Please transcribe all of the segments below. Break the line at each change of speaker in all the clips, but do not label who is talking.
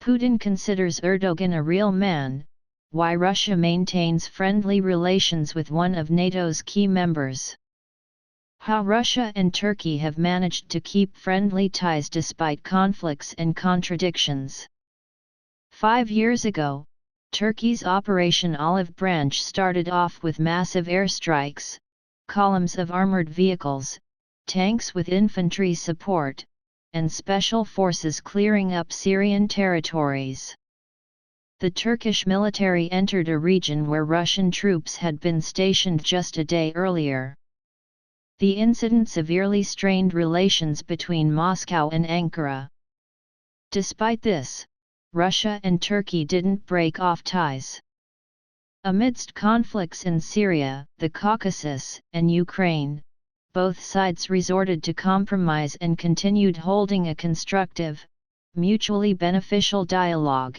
Putin considers Erdogan a real man, why Russia maintains friendly relations with one of NATO's key members. How Russia and Turkey have managed to keep friendly ties despite conflicts and contradictions. 5 years ago, Turkey's Operation Olive Branch started off with massive airstrikes, columns of armored vehicles, tanks with infantry support, and special forces clearing up Syrian territories. The Turkish military entered a region where Russian troops had been stationed just a day earlier. The incident severely strained relations between Moscow and Ankara. Despite this, Russia and Turkey didn't break off ties. Amidst conflicts in Syria, the Caucasus, and Ukraine, both sides resorted to compromise and continued holding a constructive, mutually beneficial dialogue.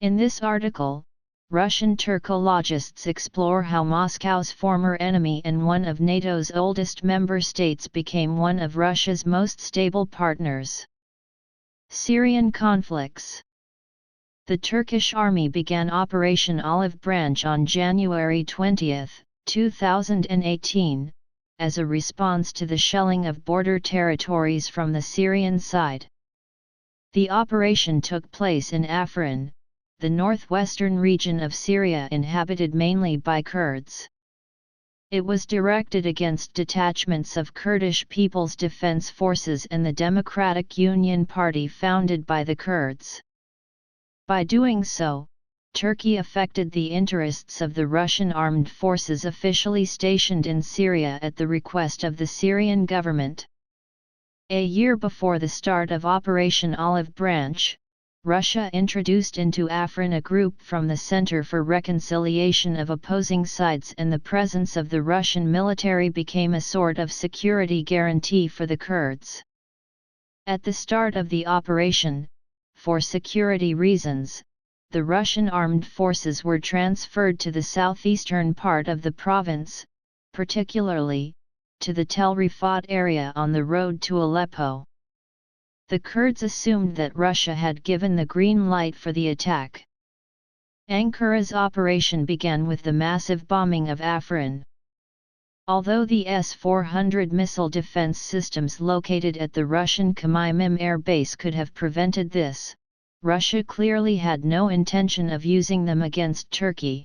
In this article, Russian Turkologists explore how Moscow's former enemy and one of NATO's oldest member states became one of Russia's most stable partners. Syrian conflicts. The Turkish army began Operation Olive Branch on January 20, 2018, as a response to the shelling of border territories from the Syrian side. The operation took place in Afrin, the northwestern region of Syria inhabited mainly by Kurds. It was directed against detachments of Kurdish People's Defense Forces and the Democratic Union Party founded by the Kurds. By doing so, Turkey affected the interests of the Russian armed forces officially stationed in Syria at the request of the Syrian government. A year before the start of Operation Olive Branch, Russia introduced into Afrin a group from the Center for Reconciliation of Opposing Sides, and the presence of the Russian military became a sort of security guarantee for the Kurds. At the start of the operation, for security reasons, the Russian armed forces were transferred to the southeastern part of the province, particularly, to the Tel Rifat area on the road to Aleppo. The Kurds assumed that Russia had given the green light for the attack. Ankara's operation began with the massive bombing of Afrin. Although the S-400 missile defense systems located at the Russian Khmeimim air base could have prevented this, Russia clearly had no intention of using them against Turkey.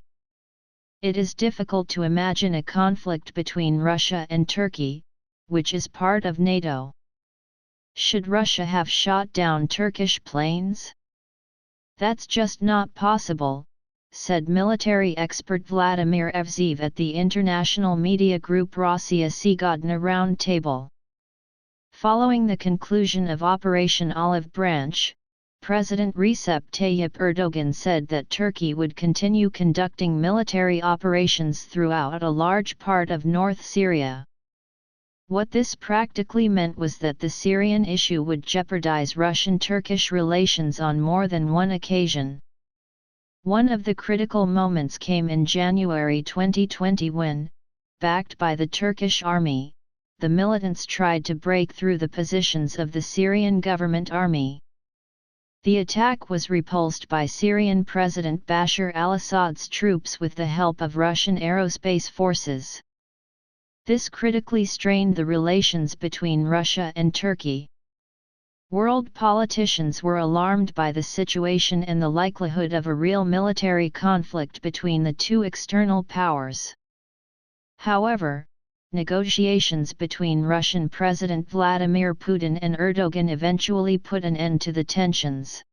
It is difficult to imagine a conflict between Russia and Turkey, which is part of NATO. Should Russia have shot down Turkish planes? That's just not possible, said military expert Vladimir Evzeev at the international media group Rossiya Sigodna Roundtable. Following the conclusion of Operation Olive Branch, President Recep Tayyip Erdogan said that Turkey would continue conducting military operations throughout a large part of North Syria. What this practically meant was that the Syrian issue would jeopardize Russian-Turkish relations on more than one occasion. One of the critical moments came in January 2020 when, backed by the Turkish army, the militants tried to break through the positions of the Syrian government army. The attack was repulsed by Syrian President Bashar al-Assad's troops with the help of Russian aerospace forces. This critically strained the relations between Russia and Turkey. World politicians were alarmed by the situation and the likelihood of a real military conflict between the two external powers. However, negotiations between Russian President Vladimir Putin and Erdogan eventually put an end to the tensions.